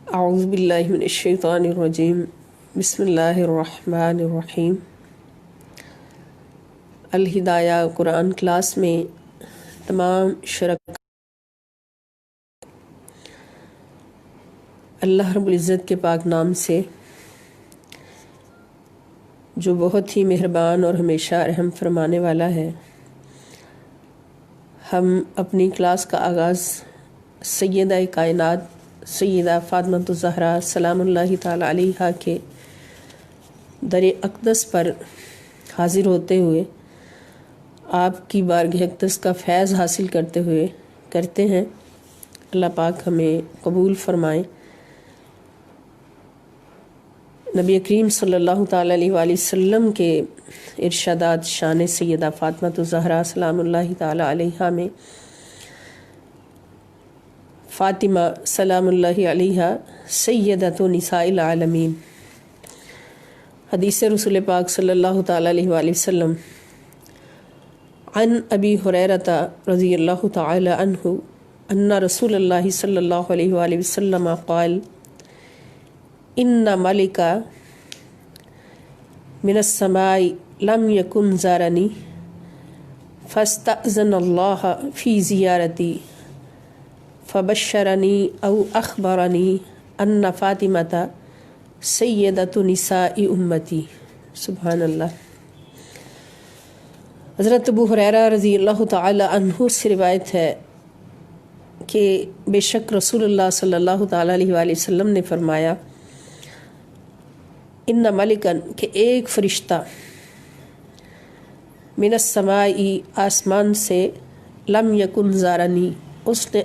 اعوذ باللہ من الشیطان الرجیم بسم اللہ الرحمن الرحیم۔ الہدایہ قرآن کلاس میں تمام شرکاء اللہ رب العزت کے پاک نام سے جو بہت ہی مہربان اور ہمیشہ رحم فرمانے والا ہے، ہم اپنی کلاس کا آغاز سیدہ کائنات سیدہ فاطمۃ الزہرا سلام اللہ تعالی علیہا کے در اقدس پر حاضر ہوتے ہوئے آپ کی بارگاہ اقدس کا فیض حاصل کرتے ہوئے کرتے ہیں۔ اللہ پاک ہمیں قبول فرمائیں۔ نبی کریم صلی اللہ تعالی علیہ وآلہ وسلم کے ارشادات شان سیدہ فاطمۃ الزہرا سلام اللہ تعالی علیہا میں فاطمہ سلام اللہ علیہا سیدۃ نساء العالمین۔ حدیث رسول پاک صلی اللہ تعالی علیہ وآلہ وسلم عن ابی ہریرہ رضی اللہ تعالی عنہ ان رسول اللہ صلی اللہ علیہ وآلہ وسلم قال ان ملکا من السماء لم یکن زارنی فاستأذن اللہ فی زیارتی فبشرنی او اخبرنی ان فاطمۃ سیدۃ نساء امتی۔ سبحان اللہ۔ حضرت ابو ہریرہ رضی اللہ تعالی عنہ سے روایت ہے کہ بے شک رسول اللہ صلی اللہ تعالی علیہ وآلہ وسلم نے فرمایا، ان ملکن کہ ایک فرشتہ من السماء آسمان سے لم یکن زارنی اس نے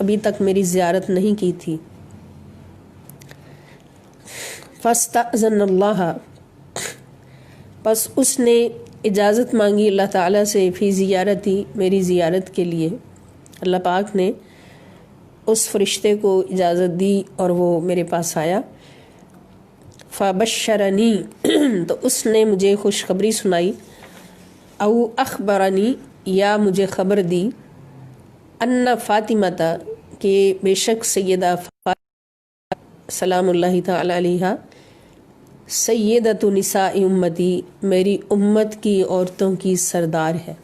ابھی تک میری زیارت نہیں کی تھی، فاستأذن اللہ پس اس نے اجازت مانگی اللہ تعالیٰ سے فی زیارتی میری زیارت کے لیے۔ اللہ پاک نے اس فرشتے کو اجازت دی اور وہ میرے پاس آیا۔ فبشرنی تو اس نے مجھے خوشخبری سنائی، او اخبرنی یا مجھے خبر دی، ان فاطمۃ کہ بے شک سیدہ فاطمہ سلام اللہ تعالی علیہا سیدۃ نساء امتی میری امت کی عورتوں کی سردار ہے۔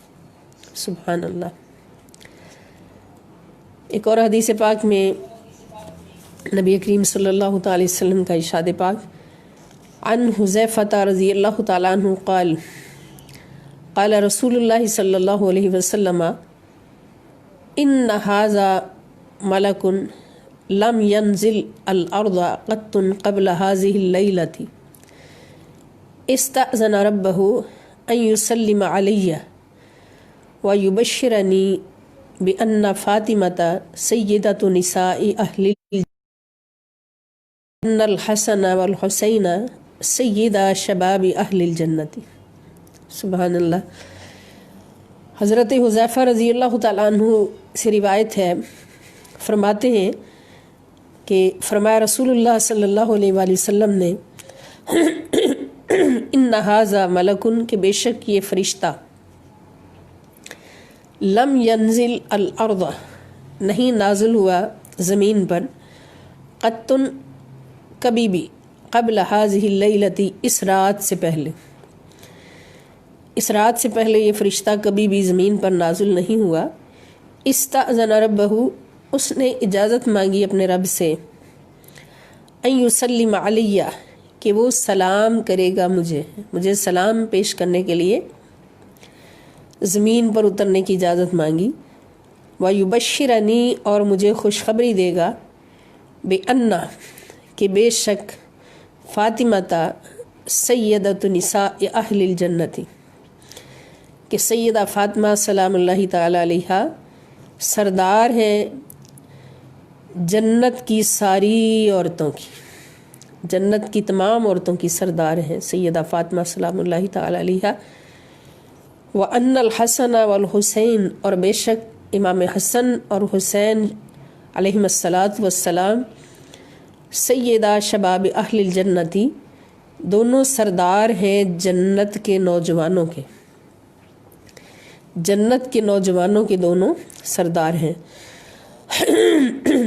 سبحان اللہ۔ ایک اور حدیث پاک میں نبی کریم صلی اللہ تعالی وسلم کا ارشاد پاک عن حذیفہ رضی اللہ تعالی عنہ قال قال رسول اللہ صلی اللہ علیہ وسلم ان ھذا ملک لم ينزل الارض قط قبل هذه الليلة استأذن ربه ان يسلم علي ويبشرني بأن فاطمة سيدة نساء أهل ان الحسن والحسین سیدہ شباب اہل الجنت۔ سبحان اللہ۔ حضرت حذیفہ رضی اللہ تعالیٰ عنہ سے روایت ہے، فرماتے ہیں کہ فرمایا رسول اللہ صلی اللہ علیہ وآلہ وسلم نے ان ھذا ملکن کہ بے شک یہ فرشتہ لم ینزل الارض نہیں نازل ہوا زمین پر قطن کبھی بھی قبل هذه الليلة اس رات سے پہلے، اس رات سے پہلے یہ فرشتہ کبھی بھی زمین پر نازل نہیں ہوا۔ استأذن ربہ اس نے اجازت مانگی اپنے رب سے، ان یسلم علی کہ وہ سلام کرے گا مجھے سلام پیش کرنے کے لیے زمین پر اترنے کی اجازت مانگی۔ ویبشرنی اور مجھے خوشخبری دے گا، بأن کہ بے شک فاطمہ سیدۃ نساء اہل الجنت کہ سیدہ فاطمہ سلام اللہ تعالی علیہا سردار ہیں جنت کی ساری عورتوں کی، جنت کی تمام عورتوں کی سردار ہیں سیدہ فاطمہ سلام اللہ تعالی علیہا۔ وَأَنَّ الْحَسَنَ وَالْحُسَيْنَ اور بے شک امام حسن اور حسین علیہم الصلاۃ والسلام سیدہ شباب اہل الجنتی دونوں سردار ہیں جنت کے نوجوانوں کے، جنت کے نوجوانوں کے دونوں سردار ہیں۔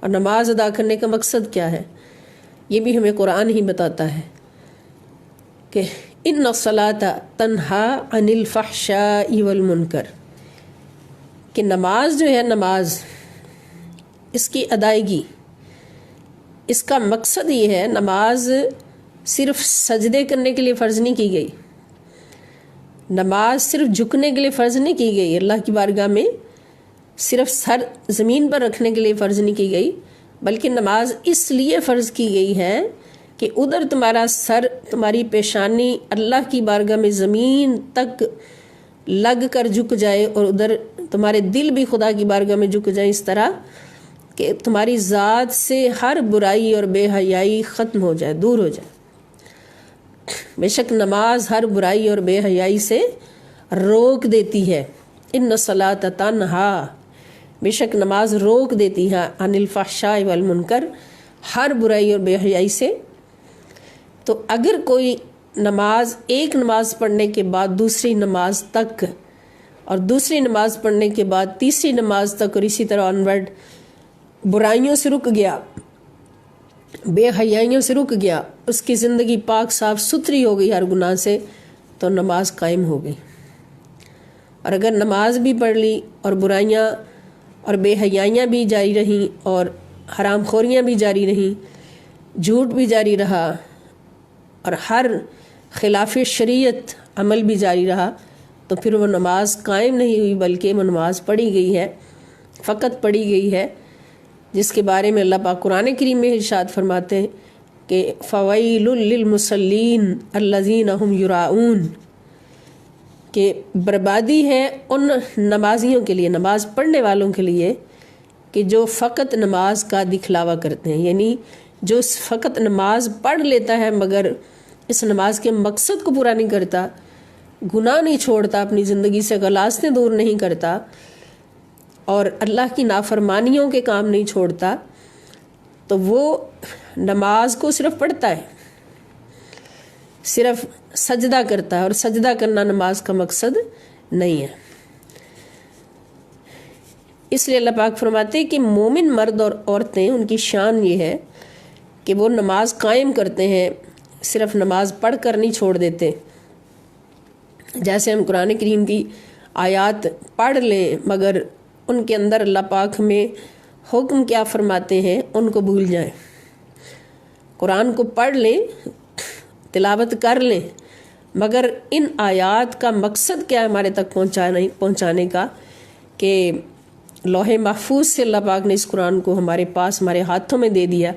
اور نماز ادا کرنے کا مقصد کیا ہے یہ بھی ہمیں قرآن ہی بتاتا ہے کہ ان الصلاۃ تنہا عن الفحشاء والمنکر، کہ نماز جو ہے، نماز اس کی ادائیگی، اس کا مقصد یہ ہے، نماز صرف سجدے کرنے کے لیے فرض نہیں کی گئی، نماز صرف جھکنے کے لیے فرض نہیں کی گئی، اللہ کی بارگاہ میں صرف سر زمین پر رکھنے کے لیے فرض نہیں کی گئی، بلکہ نماز اس لیے فرض کی گئی ہے کہ ادھر تمہارا سر، تمہاری پیشانی اللہ کی بارگاہ میں زمین تک لگ کر جھک جائے، اور ادھر تمہارے دل بھی خدا کی بارگاہ میں جھک جائے، اس طرح کہ تمہاری ذات سے ہر برائی اور بے حیائی ختم ہو جائے، دور ہو جائے۔ بے شک نماز ہر برائی اور بے حیائی سے روک دیتی ہے، ان الصلاۃ تنہا، بے شک نماز روک دیتی ہے عن الفحشاء والمنکر، ہر برائی اور بے حیائی سے۔ تو اگر کوئی نماز، ایک نماز پڑھنے کے بعد دوسری نماز تک، اور دوسری نماز پڑھنے کے بعد تیسری نماز تک، اور اسی طرح آنورڈ برائیوں سے رک گیا، بے حیائیوں سے رک گیا، اس کی زندگی پاک صاف ستھری ہو گئی ہر گناہ سے، تو نماز قائم ہو گئی۔ اور اگر نماز بھی پڑھ لی اور برائیاں اور بے حیائیاں بھی جاری رہیں، اور حرام خوریاں بھی جاری رہیں، جھوٹ بھی جاری رہا، اور ہر خلاف شریعت عمل بھی جاری رہا، تو پھر وہ نماز قائم نہیں ہوئی، بلکہ وہ نماز پڑھی گئی ہے، فقط پڑھی گئی ہے، جس کے بارے میں اللہ پاک قرآن کریم میں ارشاد فرماتے ہیں کہ فویل للمصلین الذین هم یراؤون، کہ بربادی ہے ان نمازیوں کے لیے، نماز پڑھنے والوں کے لیے، کہ جو فقط نماز کا دکھلاوا کرتے ہیں، یعنی جو فقط نماز پڑھ لیتا ہے مگر اس نماز کے مقصد کو پورا نہیں کرتا، گناہ نہیں چھوڑتا، اپنی زندگی سے غلاظتیں دور نہیں کرتا، اور اللہ کی نافرمانیوں کے کام نہیں چھوڑتا، تو وہ نماز کو صرف پڑھتا ہے، صرف سجدہ کرتا ہے، اور سجدہ کرنا نماز کا مقصد نہیں ہے۔ اس لیے اللہ پاک فرماتے ہیں کہ مومن مرد اور عورتیں، ان کی شان یہ ہے کہ وہ نماز قائم کرتے ہیں، صرف نماز پڑھ کر نہیں چھوڑ دیتے۔ جیسے ہم قرآن کریم کی آیات پڑھ لیں مگر ان کے اندر اللہ پاک میں حکم کیا فرماتے ہیں ان کو بھول جائیں۔ قرآن کو پڑھ لیں، تلاوت کر لیں، مگر ان آیات کا مقصد کیا ہے ہمارے تک پہنچانے کا، کہ لوح محفوظ سے اللہ پاک نے اس قرآن کو ہمارے پاس، ہمارے ہاتھوں میں دے دیا،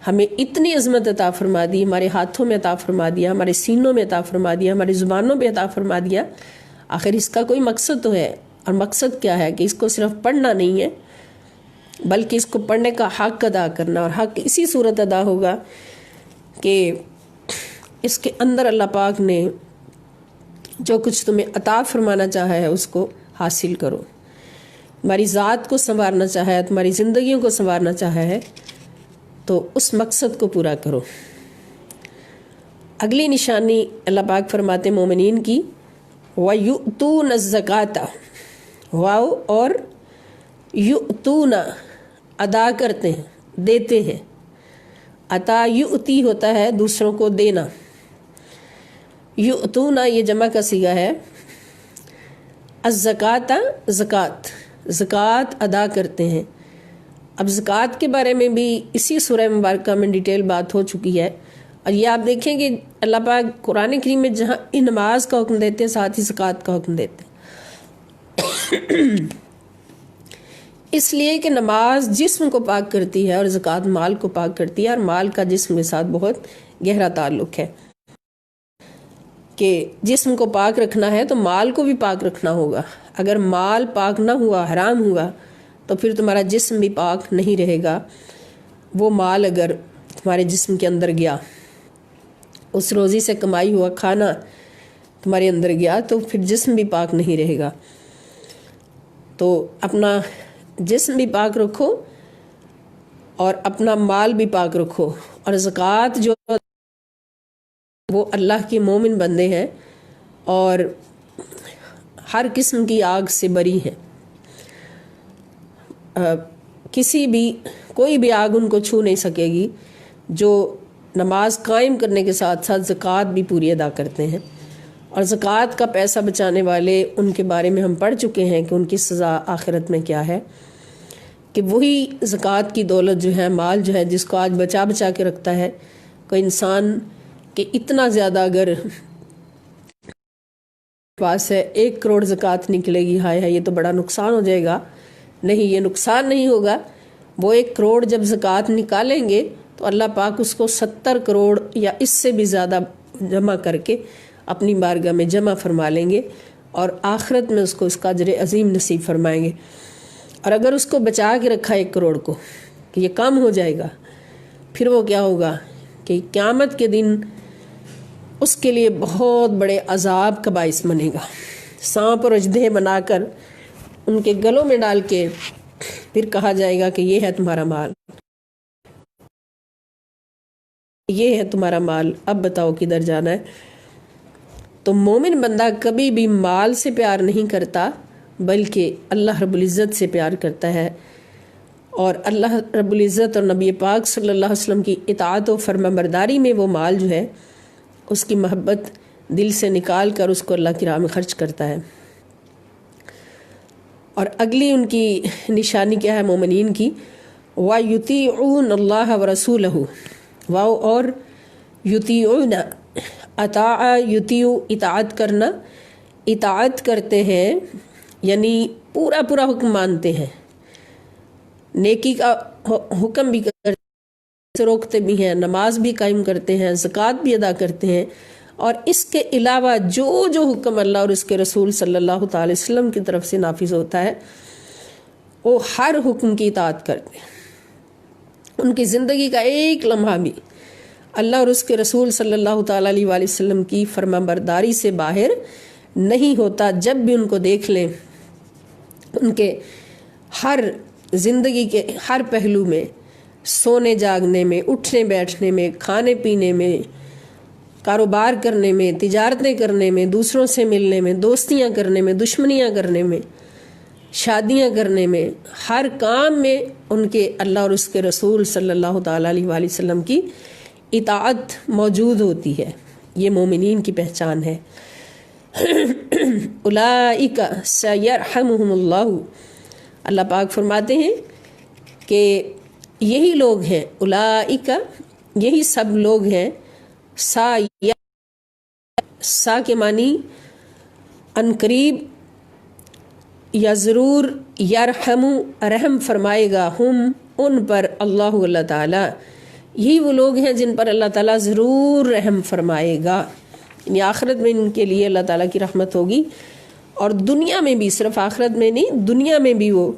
ہمیں اتنی عظمت عطا فرما دی، ہمارے ہاتھوں میں عطا فرما دیا، ہمارے سینوں میں عطا فرما دیا، ہماری زبانوں پہ عطا فرما دیا۔ آخر اس کا کوئی مقصد تو ہے، اور مقصد کیا ہے کہ اس کو صرف پڑھنا نہیں ہے، بلکہ اس کو پڑھنے کا حق ادا کرنا، اور حق اسی صورت ادا ہوگا کہ اس کے اندر اللہ پاک نے جو کچھ تمہیں عطا فرمانا چاہا ہے اس کو حاصل کرو، تمہاری ذات کو سنوارنا چاہا ہے، تمہاری زندگیوں کو سنوارنا چاہا ہے، تو اس مقصد کو پورا کرو۔ اگلی نشانی اللہ پاک فرماتے مومنین کی، وَيُؤْتُونَ الزَّكَاةَ، واو اور یؤتون، ادا کرتے ہیں، دیتے ہیں۔ عطا یؤتی ہوتا ہے دوسروں کو دینا، یؤتون یہ جمع کا صیغہ ہے، الزکاۃ زکوٰۃ، زکوٰۃ ادا کرتے ہیں۔ اب زکوٰۃ کے بارے میں بھی اسی سورہ مبارکہ میں ڈیٹیل بات ہو چکی ہے، اور یہ آپ دیکھیں کہ اللہ پاک قرآن کریم میں جہاں نماز کا حکم دیتے ہیں ساتھ ہی زکوٰۃ کا حکم دیتے ہیں، اس لیے کہ نماز جسم کو پاک کرتی ہے اور زکوٰۃ مال کو پاک کرتی ہے، اور مال کا جسم کے ساتھ بہت گہرا تعلق ہے، کہ جسم کو پاک رکھنا ہے تو مال کو بھی پاک رکھنا ہوگا۔ اگر مال پاک نہ ہوا، حرام ہوا، تو پھر تمہارا جسم بھی پاک نہیں رہے گا۔ وہ مال اگر تمہارے جسم کے اندر گیا، اس روزی سے کمائی ہوا کھانا تمہارے اندر گیا، تو پھر جسم بھی پاک نہیں رہے گا۔ تو اپنا جسم بھی پاک رکھو اور اپنا مال بھی پاک رکھو، اور زکوٰۃ جو وہ اللہ کے مومن بندے ہیں اور ہر قسم کی آگ سے بری ہیں۔ کسی بھی کوئی بھی آگ ان کو چھو نہیں سکے گی جو نماز قائم کرنے کے ساتھ ساتھ زکوٰۃ بھی پوری ادا کرتے ہیں۔ اور زکوٰۃ کا پیسہ بچانے والے، ان کے بارے میں ہم پڑھ چکے ہیں کہ ان کی سزا آخرت میں کیا ہے، کہ وہی زکوٰۃ کی دولت جو ہے، مال جو ہے، جس کو آج بچا بچا کے رکھتا ہے کوئی انسان، کہ اتنا زیادہ اگر پاس ہے 1 کروڑ زکوٰۃ نکلے گی، ہائے ہائے یہ تو بڑا نقصان ہو جائے گا۔ نہیں، یہ نقصان نہیں ہوگا۔ وہ 1 کروڑ جب زکوٰۃ نکالیں گے تو اللہ پاک اس کو 70 کروڑ یا اس سے بھی زیادہ جمع کر کے اپنی بارگاہ میں جمع فرما لیں گے، اور آخرت میں اس کو اس کا اجر عظیم نصیب فرمائیں گے۔ اور اگر اس کو بچا کے رکھا 1 کروڑ کو کہ یہ کم ہو جائے گا، پھر وہ کیا ہوگا کہ قیامت کے دن اس کے لیے بہت بڑے عذاب کا باعث بنے گا۔ سانپ اور اژدھے بنا کر ان کے گلوں میں ڈال کے پھر کہا جائے گا کہ یہ ہے تمہارا مال، یہ ہے تمہارا مال، اب بتاؤ کدھر جانا ہے۔ تو مومن بندہ کبھی بھی مال سے پیار نہیں کرتا، بلکہ اللہ رب العزت سے پیار کرتا ہے، اور اللہ رب العزت اور نبی پاک صلی اللہ علیہ وسلم کی اطاعت و فرمانبرداری میں وہ مال جو ہے اس کی محبت دل سے نکال کر اس کو اللہ کی راہ میں خرچ کرتا ہے۔ اور اگلی ان کی نشانی کیا ہے مومنین کی؟ وَيُطِيعُونَ اللَّهَ وَرَسُولَهُ، واو اور یطیعون، اطاع یطیع اطاعت کرنا، اطاعت کرتے ہیں یعنی پورا پورا حکم مانتے ہیں، نیکی کا حکم بھی کرتے ہیں، روکتے بھی ہیں، نماز بھی قائم کرتے ہیں، زکوٰۃ بھی ادا کرتے ہیں، اور اس کے علاوہ جو جو حکم اللہ اور اس کے رسول صلی اللہ تعالی وسلم کی طرف سے نافذ ہوتا ہے وہ ہر حکم کی اطاعت کرتے ہیں۔ ان کی زندگی کا ایک لمحہ بھی اللہ اور اس کے رسول صلی اللہ تعالی علیہ وآلہ وسلم کی فرمانبرداری سے باہر نہیں ہوتا۔ جب بھی ان کو دیکھ لیں، ان کے ہر زندگی کے ہر پہلو میں، سونے جاگنے میں، اٹھنے بیٹھنے میں، کھانے پینے میں، کاروبار کرنے میں، تجارتیں کرنے میں، دوسروں سے ملنے میں، دوستیاں کرنے میں، دشمنیاں کرنے میں، شادیاں کرنے میں، ہر کام میں ان کے اللہ اور اس کے رسول صلی اللہ تعالی علیہ وآلہ وسلم کی اطاعت موجود ہوتی ہے۔ یہ مومنین کی پہچان ہے۔ اولئک سیرحمہم اللہ، اللہ پاک فرماتے ہیں کہ یہی لوگ ہیں، اولئک یہی سب لوگ ہیں، سا کے معنی ان قریب یا ضرور، یرحم رحم فرمائے گا، ہم ان پر، اللہ اللہ تعالی، یہی وہ لوگ ہیں جن پر اللہ تعالیٰ ضرور رحم فرمائے گا، یعنی آخرت میں ان کے لیے اللہ تعالیٰ کی رحمت ہوگی، اور دنیا میں بھی، صرف آخرت میں نہیں، دنیا میں بھی وہ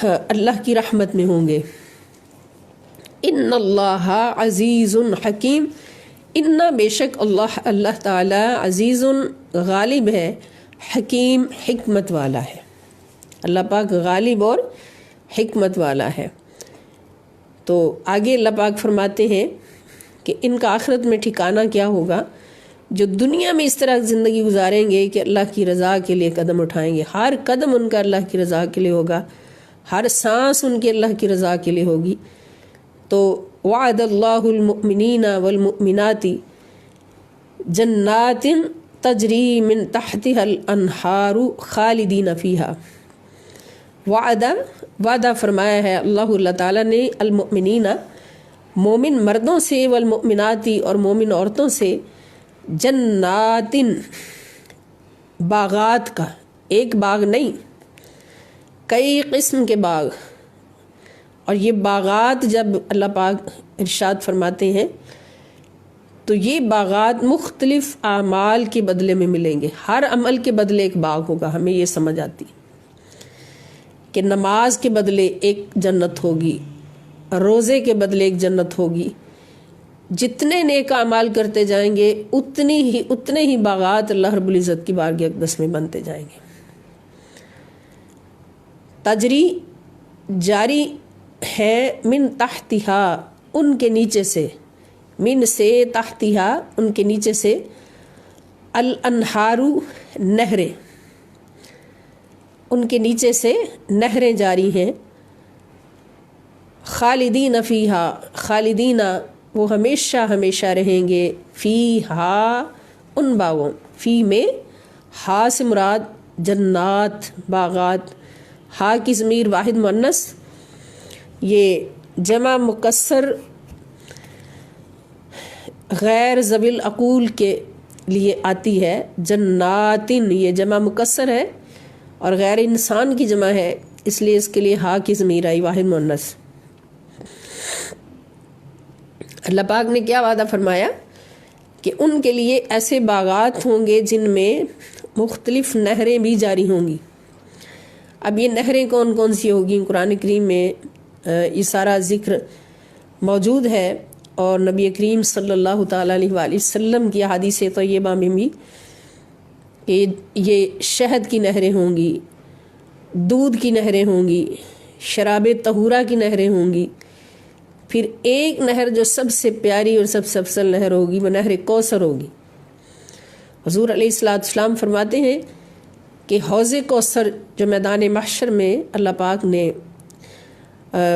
اللہ کی رحمت میں ہوں گے۔ ان اللہ عزیز حکیم، ان بے شک اللہ تعالیٰ عزیز غالب ہے، حکیم حکمت والا ہے۔ اللہ پاک غالب اور حکمت والا ہے۔ تو آگے اللہ پاک فرماتے ہیں کہ ان کا آخرت میں ٹھکانہ کیا ہوگا؟ جو دنیا میں اس طرح زندگی گزاریں گے کہ اللہ کی رضا کے لیے قدم اٹھائیں گے، ہر قدم ان کا اللہ کی رضا کے لیے ہوگا، ہر سانس ان کے اللہ کی رضا کے لیے ہوگی۔ تو وعد اللہ المؤمنین والمؤمنات جنات تجری من تحتها الانہار خالدین فیہا، وعدہ فرمایا ہے اللہ تعالیٰ نے المؤمنین، مومن مردوں سے، والمؤمنات اور مومن عورتوں سے، جنات باغات کا، ایک باغ نہیں، کئی قسم کے باغ۔ اور یہ باغات جب اللہ پاک ارشاد فرماتے ہیں تو یہ باغات مختلف اعمال کے بدلے میں ملیں گے، ہر عمل کے بدلے ایک باغ ہوگا۔ ہمیں یہ سمجھ آتی کہ نماز کے بدلے ایک جنت ہوگی، روزے کے بدلے ایک جنت ہوگی، جتنے نیک اعمال کرتے جائیں گے اتنے ہی باغات اللہ رب العزت کی بارگاہ اقدس میں بنتے جائیں گے۔ تجری جاری ہے، من تحتہا ان کے نیچے سے، من سے، تحتہا ان کے نیچے سے، الانہار نہریں، ان کے نیچے سے نہریں جاری ہیں، خالدین فیہا، خالدین وہ ہمیشہ ہمیشہ رہیں گے، فیہا ان باغوں، فی میں ہا سے مراد جنات باغات، ہا کی ضمیر واحد مؤنث، یہ جمع مکسر غیر ذوی العقول کے لیے آتی ہے، جناتن یہ جمع مکسر ہے اور غیر انسان کی جمع ہے، اس لیے اس کے لیے ہا کی ضمیر آئی واحد مؤنث۔ اللہ پاک نے کیا وعدہ فرمایا کہ ان کے لیے ایسے باغات ہوں گے جن میں مختلف نہریں بھی جاری ہوں گی۔ اب یہ نہریں کون کون سی ہوگی؟ قرآن کریم میں یہ سارا ذکر موجود ہے، اور نبی کریم صلی اللہ تعالیٰ علیہ وآلہ وسلم کی احادیث طیبہ میں بھی کہ یہ شہد کی نہریں ہوں گی، دودھ کی نہریں ہوں گی، شراب طہورہ کی نہریں ہوں گی، پھر ایک نہر جو سب سے پیاری اور سب سے افضل نہر ہوگی وہ نہر کوثر ہوگی۔ حضور علیہ السلام فرماتے ہیں کہ حوض کوثر جو میدان محشر میں اللہ پاک نے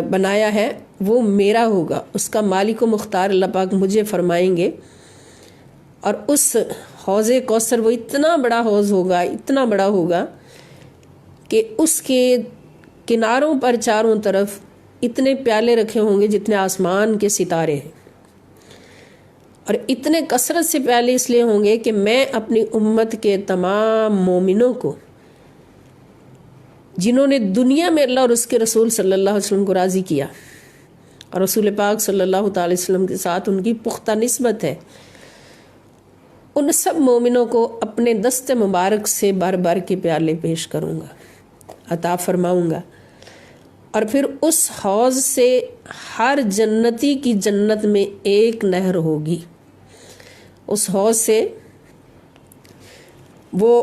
بنایا ہے وہ میرا ہوگا، اس کا مالک و مختار اللہ پاک مجھے فرمائیں گے، اور اس حوض کوثر وہ اتنا بڑا حوض ہوگا، اتنا بڑا ہوگا کہ اس کے کناروں پر چاروں طرف اتنے پیالے رکھے ہوں گے جتنے آسمان کے ستارے ہیں، اور اتنے کثرت سے پیالے اس لیے ہوں گے کہ میں اپنی امت کے تمام مومنوں کو جنہوں نے دنیا میں اللہ اور اس کے رسول صلی اللہ علیہ وسلم کو راضی کیا اور رسول پاک صلی اللہ تعالی وسلم کے ساتھ ان کی پختہ نسبت ہے، ان سب مومنوں کو اپنے دست مبارک سے بھر بھر کے پیالے پیش کروں گا، عطا فرماؤں گا، اور پھر اس حوض سے ہر جنتی کی جنت میں ایک نہر ہوگی، اس حوض سے وہ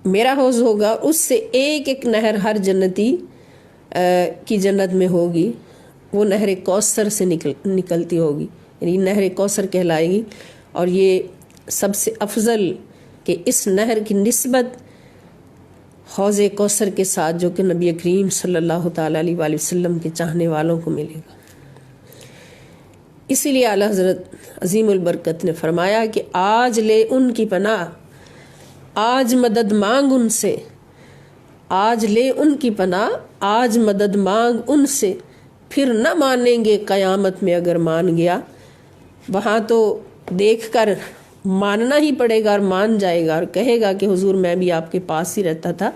میرا حوض ہوگا، اس سے ایک ایک نہر ہر جنتی کی جنت میں ہوگی، وہ نہر کوثر سے نکلتی ہوگی، یعنی نہر کوثر کہلائے گی، اور یہ سب سے افضل کہ اس نہر کی نسبت حوض کوثر کے ساتھ جو کہ نبی کریم صلی اللہ تعالیٰ علیہ وآلہ وسلم کے چاہنے والوں کو ملے گا۔ اسی لیے اعلیٰ حضرت عظیم البرکت نے فرمایا کہ آج لے ان کی پناہ، آج مدد مانگ ان سے، آج لے ان کی پناہ، آج مدد مانگ ان سے، پھر نہ مانیں گے قیامت میں اگر مان گیا۔ وہاں تو دیکھ کر ماننا ہی پڑے گا اور مان جائے گا اور کہے گا کہ حضور میں بھی آپ کے پاس ہی رہتا تھا،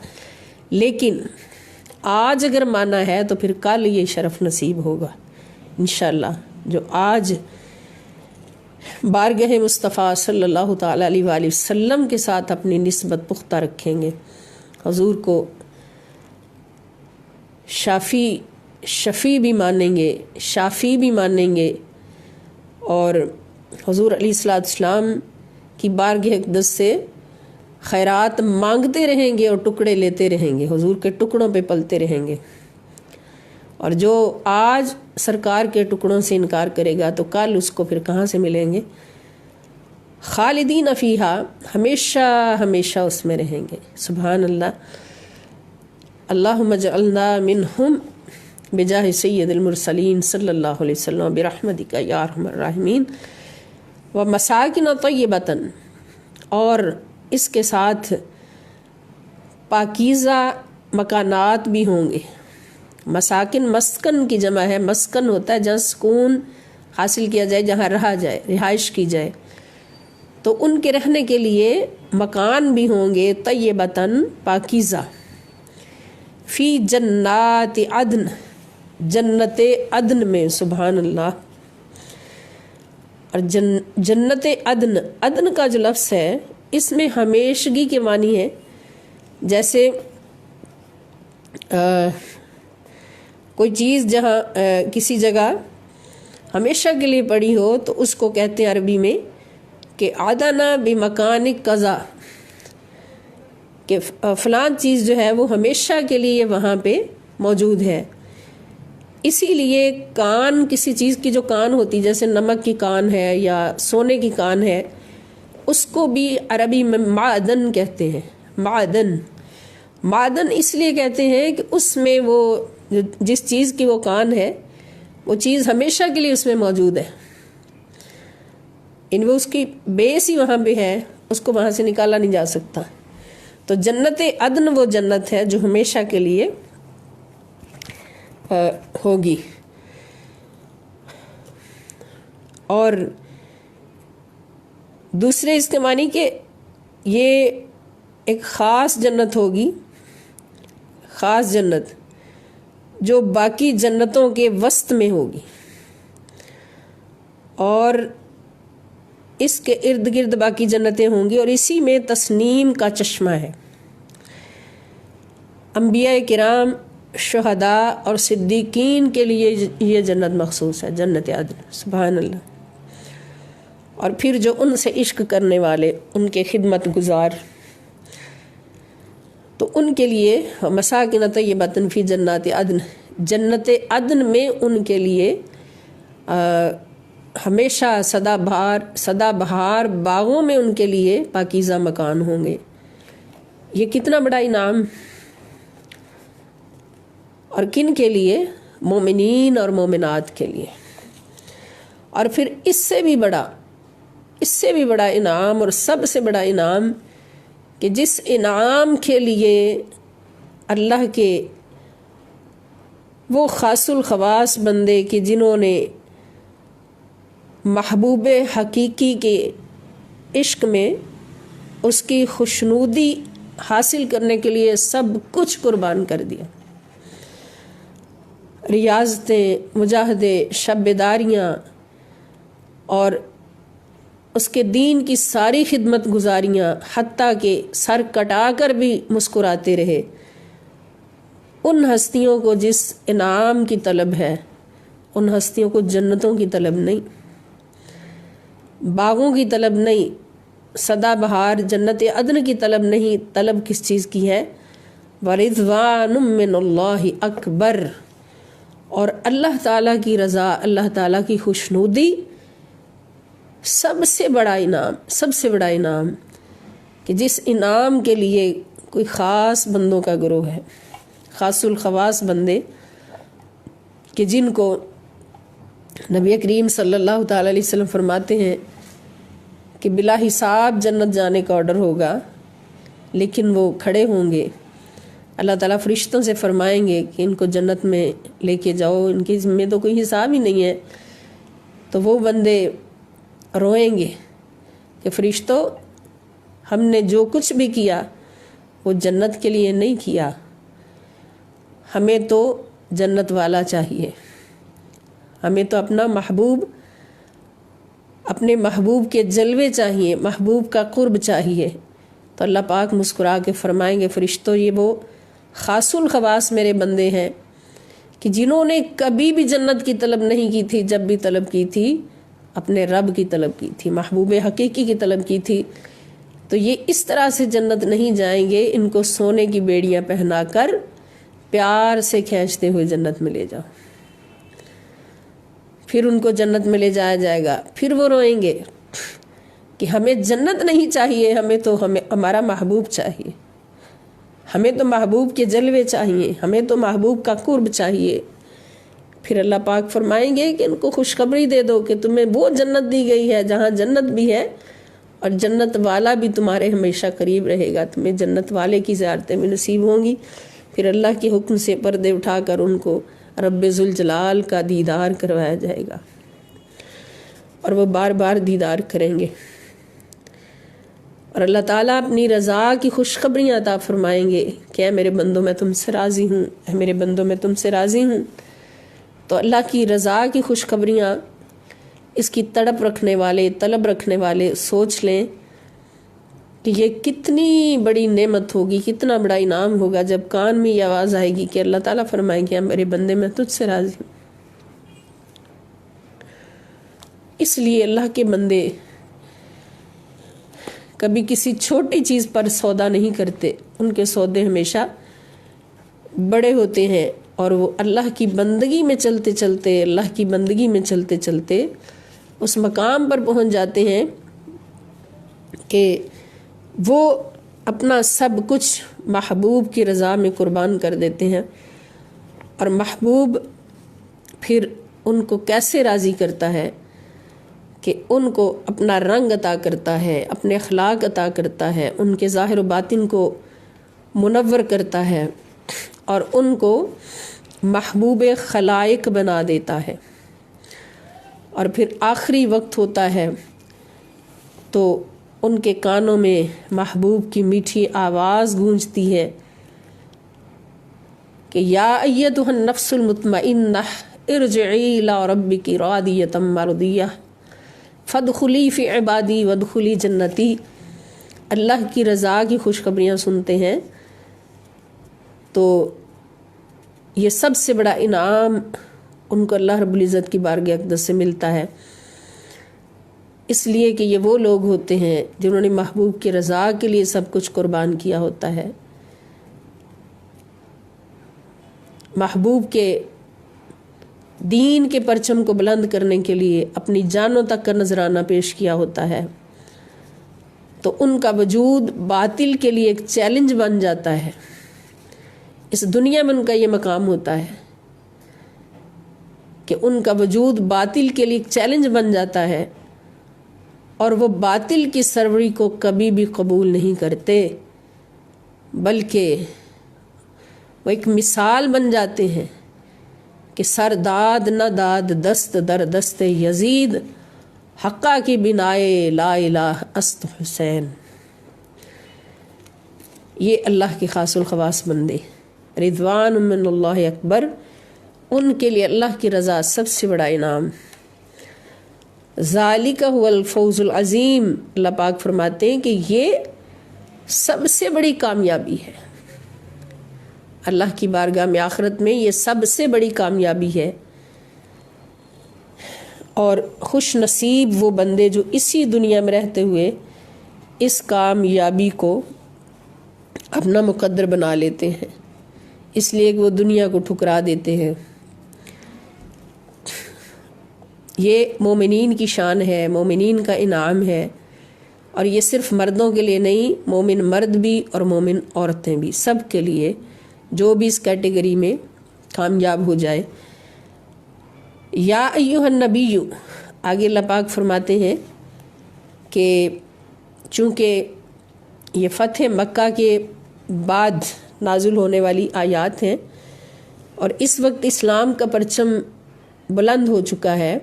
لیکن آج اگر مانا ہے تو پھر کل یہ شرف نصیب ہوگا انشاءاللہ۔ جو آج بارگاہ مصطفیٰ صلی اللہ تعالیٰ علیہ وآلہ وسلم کے ساتھ اپنی نسبت پختہ رکھیں گے، حضور کو شفیع بھی مانیں گے، شافی بھی مانیں گے، اور حضور علیہ السلام کی بارگاہ اقدس سے خیرات مانگتے رہیں گے اور ٹکڑے لیتے رہیں گے، حضور کے ٹکڑوں پہ پلتے رہیں گے، اور جو آج سرکار کے ٹکڑوں سے انکار کرے گا تو کل اس کو پھر کہاں سے ملیں گے؟ خالدین فیہا، ہمیشہ ہمیشہ اس میں رہیں گے۔ سبحان اللہ۔ اللہم اجعلنا منہم بجاہ سید المرسلین صلی اللہ علیہ وسلم برحمتک یا ارحم الراحمین، ومساکن طیبۃ، اور اس کے ساتھ پاکیزہ مکانات بھی ہوں گے۔ مساکن مسکن کی جمع ہے، مسکن ہوتا ہے جہاں سکون حاصل کیا جائے، جہاں رہا جائے، رہائش کی جائے، تو ان کے رہنے کے لیے مکان بھی ہوں گے، طیبتاً پاکیزہ، فی جنات عدن، جنت عدن میں، سبحان اللہ۔ اور جنت عدن، عدن کا جو لفظ ہے اس میں ہمیشگی کے معنی ہے، جیسے کوئی چیز جہاں کسی جگہ ہمیشہ کے لیے پڑی ہو تو اس کو کہتے ہیں عربی میں کہ عدنا بمکان قضا، کہ فلاں چیز جو ہے وہ ہمیشہ کے لیے وہاں پہ موجود ہے۔ اسی لیے کان، کسی چیز کی جو کان ہوتی، جیسے نمک کی کان ہے یا سونے کی کان ہے، اس کو بھی عربی میں معدن کہتے ہیں۔ معدن، معدن اس لیے کہتے ہیں کہ اس میں وہ جس چیز کی وہ کان ہے وہ چیز ہمیشہ کے لیے اس میں موجود ہے، وہ اس کی بیس ہی وہاں پہ ہے، اس کو وہاں سے نکالا نہیں جا سکتا۔ تو جنت عدن وہ جنت ہے جو ہمیشہ کے لیے ہوگی، اور دوسرے اس کے معنی کہ یہ ایک خاص جنت ہوگی، خاص جنت جو باقی جنتوں کے وسط میں ہوگی، اور اس کے ارد گرد باقی جنتیں ہوں گی، اور اسی میں تسنیم کا چشمہ ہے۔ انبیاء کرام، شہداء اور صدیقین کے لیے یہ جنت مخصوص ہے، جنت عدن، سبحان اللہ۔ اور پھر جو ان سے عشق کرنے والے، ان کے خدمت گزار، تو ان کے لیے مساکن طیبۃ فی جنات عدن، جنت عدن میں ان کے لیے ہمیشہ سدا بہار باغوں میں ان کے لیے پاکیزہ مکان ہوں گے۔ یہ کتنا بڑا انعام، اور کن کے لیے؟ مومنین اور مومنات کے لیے۔ اور پھر اس سے بھی بڑا انعام، اور سب سے بڑا انعام، کہ جس انعام کے لیے اللہ کے وہ خاص الخواص بندے کہ جنہوں نے محبوب حقیقی کے عشق میں اس کی خوشنودی حاصل کرنے کے لیے سب کچھ قربان کر دیا، ریاضتیں، مجاہدے، شب بیداریاں، اور اس کے دین کی ساری خدمت گزاریاں، حتیٰ کہ سر کٹا کر بھی مسکراتے رہے، ان ہستیوں کو جس انعام کی طلب ہے، ان ہستیوں کو جنتوں کی طلب نہیں، باغوں کی طلب نہیں، سدا بہار جنت عدن کی طلب نہیں، طلب کس چیز کی ہے؟ وَرِضْوَانٌ مِّنَ اللَّهِ اکبر، اور اللہ تعالیٰ کی رضا، اللہ تعالیٰ کی خوشنودی، سب سے بڑا انعام، کہ جس انعام کے لیے کوئی خاص بندوں کا گروہ ہے، خاص الخواص بندے، کہ جن کو نبی کریم صلی اللہ تعالیٰ علیہ وسلم فرماتے ہیں کہ بلا حساب جنت جانے کا آرڈر ہوگا، لیکن وہ کھڑے ہوں گے، اللہ تعالیٰ فرشتوں سے فرمائیں گے کہ ان کو جنت میں لے کے جاؤ، ان کی ذمہ تو کوئی حساب ہی نہیں ہے۔ تو وہ بندے روئیں گے کہ فرشتوں، ہم نے جو کچھ بھی کیا وہ جنت کے لیے نہیں کیا، ہمیں تو جنت والا چاہیے، ہمیں تو اپنے محبوب کے جلوے چاہیے، محبوب کا قرب چاہیے۔ تو اللہ پاک مسکرا کے فرمائیں گے فرشتوں، یہ وہ خاص الخواص میرے بندے ہیں کہ جنہوں نے کبھی بھی جنت کی طلب نہیں کی تھی، جب بھی طلب کی تھی اپنے رب کی طلب کی تھی، محبوب حقیقی کی طلب کی تھی۔ تو یہ اس طرح سے جنت نہیں جائیں گے، ان کو سونے کی بیڑیاں پہنا کر پیار سے کھینچتے ہوئے جنت میں لے جاؤ، پھر ان کو جنت میں لے جایا جائے گا، پھر وہ روئیں گے کہ ہمیں جنت نہیں چاہیے، ہمیں ہمارا محبوب چاہیے، ہمیں تو محبوب کے جلوے چاہیے، ہمیں تو محبوب کا قرب چاہیے۔ پھر اللہ پاک فرمائیں گے کہ ان کو خوشخبری دے دو کہ تمہیں وہ جنت دی گئی ہے جہاں جنت بھی ہے، اور جنت والا بھی تمہارے ہمیشہ قریب رہے گا، تمہیں جنت والے کی زیارتیں بھی نصیب ہوں گی۔ پھر اللہ کے حکم سے پردے اٹھا کر ان کو رب ذوالجلال کا دیدار کروایا جائے گا، اور وہ بار بار دیدار کریں گے، اور اللہ تعالیٰ اپنی رضا کی خوشخبریاں عطا فرمائیں گے کہ اے میرے بندوں میں تم سے راضی ہوں، اے میرے بندوں میں تم سے راضی ہوں۔ تو اللہ کی رضا کی خوشخبریاں، اس کی تڑپ رکھنے والے، طلب رکھنے والے سوچ لیں کہ یہ کتنی بڑی نعمت ہوگی، کتنا بڑا انعام ہوگا جب کان میں یہ آواز آئے گی کہ اللہ تعالیٰ فرمائیں گے میرے بندے میں تجھ سے راضی ہوں۔ اس لیے اللہ کے بندے کبھی کسی چھوٹی چیز پر سودا نہیں کرتے، ان کے سودے ہمیشہ بڑے ہوتے ہیں، اور وہ اللہ کی بندگی میں چلتے چلتے اس مقام پر پہنچ جاتے ہیں کہ وہ اپنا سب کچھ محبوب کی رضا میں قربان کر دیتے ہیں، اور محبوب پھر ان کو کیسے راضی کرتا ہے کہ ان کو اپنا رنگ عطا کرتا ہے، اپنے اخلاق عطا کرتا ہے، ان کے ظاہر و باطن کو منور کرتا ہے اور ان کو محبوب خلائق بنا دیتا ہے۔ اور پھر آخری وقت ہوتا ہے تو ان کے کانوں میں محبوب کی میٹھی آواز گونجتی ہے کہ یا ایتھا النفس المطمئنہ ارجعی الی ربک راضیۃ مرضیہ فادخلی فی عبادی وادخلی جنتی۔ اللہ کی رضا کی خوشخبریاں سنتے ہیں تو یہ سب سے بڑا انعام ان کو اللہ رب العزت کی بارگاہ اقدس سے ملتا ہے، اس لیے کہ یہ وہ لوگ ہوتے ہیں جنہوں نے محبوب کی رضا کے لیے سب کچھ قربان کیا ہوتا ہے، محبوب کے دین کے پرچم کو بلند کرنے کے لیے اپنی جانوں تک کا نذرانہ پیش کیا ہوتا ہے، تو ان کا وجود باطل کے لیے ایک چیلنج بن جاتا ہے۔ اس دنیا میں ان کا یہ مقام ہوتا ہے کہ ان کا وجود باطل کے لیے ایک چیلنج بن جاتا ہے اور وہ باطل کی سروری کو کبھی بھی قبول نہیں کرتے، بلکہ وہ ایک مثال بن جاتے ہیں کہ سر داد نہ داد دست در دست یزید حقا کی بنائے لا الہ است حسین۔ یہ اللہ کے خاص الخواص بندے رضوان من اللہ اکبر، ان کے لیے اللہ کی رضا سب سے بڑا انعام۔ ذالک هو الفوز العظیم، اللہ پاک فرماتے ہیں کہ یہ سب سے بڑی کامیابی ہے، اللہ کی بارگاہ میں آخرت میں یہ سب سے بڑی کامیابی ہے۔ اور خوش نصیب وہ بندے جو اسی دنیا میں رہتے ہوئے اس کامیابی کو اپنا مقدر بنا لیتے ہیں، اس لیے کہ وہ دنیا کو ٹھکرا دیتے ہیں۔ یہ مومنین کی شان ہے، مومنین کا انعام ہے، اور یہ صرف مردوں کے لیے نہیں، مومن مرد بھی اور مومن عورتیں بھی، سب کے لیے جو بھی اس کیٹیگری میں کامیاب ہو جائے۔ یا ایھا النبی، آگے اللہ پاک فرماتے ہیں کہ چونکہ یہ فتح مکہ کے بعد نازل ہونے والی آیات ہیں اور اس وقت اسلام کا پرچم بلند ہو چکا ہے،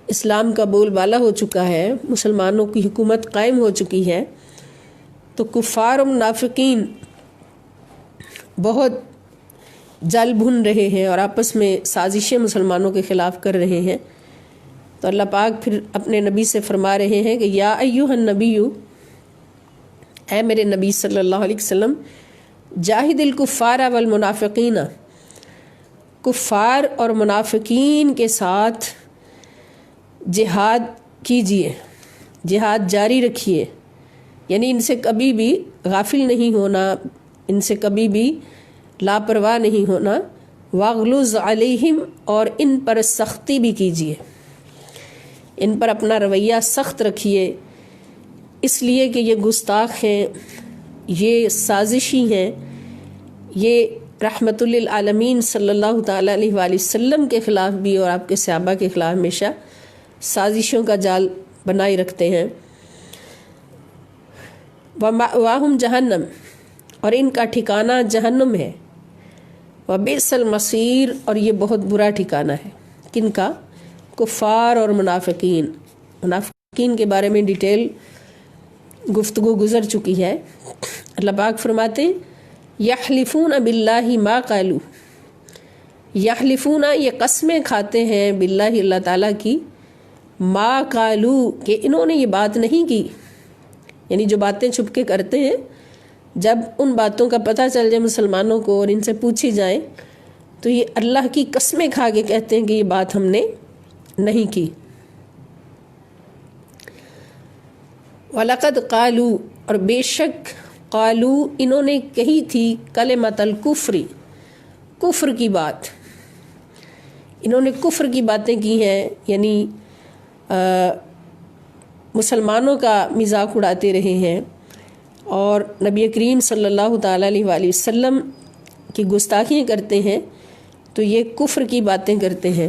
اسلام کا بول بالا ہو چکا ہے، مسلمانوں کی حکومت قائم ہو چکی ہے، تو کفار و منافقین بہت جل بھن رہے ہیں اور آپس میں سازشیں مسلمانوں کے خلاف کر رہے ہیں۔ تو اللہ پاک پھر اپنے نبی سے فرما رہے ہیں کہ یا ایھا النبی، اے میرے نبی صلی اللہ علیہ وسلم، جاہد الکفار والمنافقین، کفار اور منافقین کے ساتھ جہاد کیجئے، جہاد جاری رکھیے، یعنی ان سے کبھی بھی غافل نہیں ہونا، ان سے کبھی بھی لاپرواہ نہیں ہونا۔ واغلظ علیہم، اور ان پر سختی بھی کیجئے، ان پر اپنا رویہ سخت رکھیے، اس لیے کہ یہ گستاخ ہیں، یہ سازشی ہیں، یہ رحمت للعالمین صلی اللہ تعالیٰ علیہ وآلہ وسلم کے خلاف بھی اور آپ کے صحابہ کے خلاف ہمیشہ سازشوں کا جال بنائے رکھتے ہیں۔ وَمَأْوَاهُمْ جہنم، اور ان کا ٹھکانہ جہنم ہے۔ وَبِئْسَ الْمَصِيرُ، اور یہ بہت برا ٹھکانہ ہے، کن کا؟ کفار اور منافقین۔ منافقین کے بارے میں ڈیٹیل گفتگو گزر چکی ہے۔ اللہ پاک فرماتے ہیں یحلفون باللہ ما قالوا، یحلفون، یہ قسمیں کھاتے ہیں، باللہ، اللہ تعالیٰ کی، ما قالوا، کہ انہوں نے یہ بات نہیں کی، یعنی جو باتیں چھپ کے کرتے ہیں، جب ان باتوں کا پتہ چل جائے مسلمانوں کو اور ان سے پوچھی جائیں تو یہ اللہ کی قسمیں کھا کے کہتے ہیں کہ یہ بات ہم نے نہیں کی۔ وَلَقَدْ قَالُوا، اور بے شک قالوا، انہوں نے کہی تھی، کلمۃ الکفر، کفر کی بات، انہوں نے کفر کی باتیں کی ہیں، یعنی مسلمانوں کا مذاق اڑاتے رہے ہیں اور نبی کریم صلی اللہ تعالیٰ علیہ وآلہ وسلم کی گستاخیاں کرتے ہیں، تو یہ کفر کی باتیں کرتے ہیں۔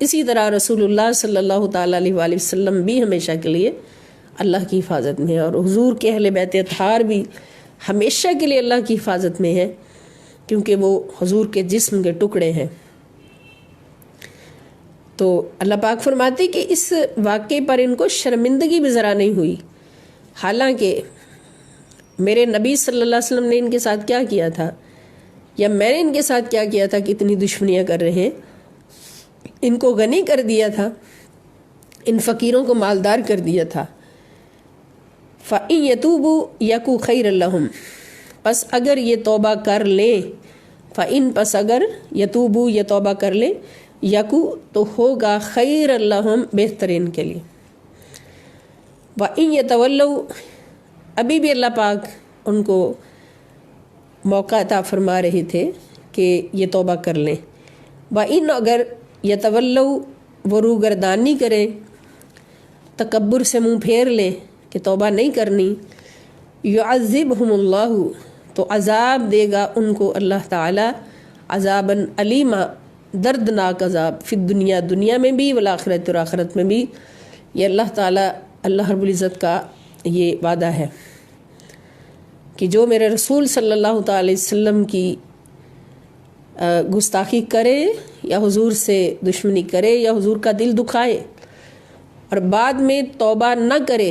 اسی طرح رسول اللہ صلی اللہ تعالیٰ علیہ وآلہ وسلم بھی ہمیشہ کے لیے اللہ کی حفاظت میں ہے، اور حضور کے اہل بیت اطہار بھی ہمیشہ کے لیے اللہ کی حفاظت میں ہے، کیونکہ وہ حضور کے جسم کے ٹکڑے ہیں۔ تو اللہ پاک فرماتے کہ اس واقعے پر ان کو شرمندگی بھی ذرا نہیں ہوئی، حالانکہ میرے نبی صلی اللہ علیہ وسلم نے ان کے ساتھ کیا کیا تھا، یا میں نے ان کے ساتھ کیا کیا تھا کہ اتنی دشمنیاں کر رہے ہیں۔ ان کو غنی کر دیا تھا، ان فقیروں کو مالدار کر دیا تھا۔ فَإِن يَتُوبُوا يَكُ خَيْرًا لَّهُمْ، پس اگر یہ توبہ کر لیں، فَإِن پس اگر يَتُوبُوا یہ توبہ کر لیں، یکو تو ہوگا خیر لہم بہتر ان کے لیے۔ وَإِن يَتَوَلَّوْا ابھی بھی اللہ پاک ان کو موقع عطا فرما رہے تھے کہ یہ توبہ کر لیں۔ وَإِن اگر يَتَوَلَّوْا وہ روگردانی کریں، تکبر سے منہ پھیر لیں کہ توبہ نہیں کرنی، يُعَذِّبْهُمُ اللَّهُ تو عذاب دے گا ان کو اللہ تعالی، عذاباً علیما دردناک عذاب، فی الدنیا دنیا میں بھی، والآخرت اور آخرت میں بھی۔ یہ اللہ تعالی اللہ رب العزت کا یہ وعدہ ہے کہ جو میرے رسول صلی اللہ تعالی علیہ وسلم کی گستاخی کرے یا حضور سے دشمنی کرے یا حضور کا دل دکھائے اور بعد میں توبہ نہ کرے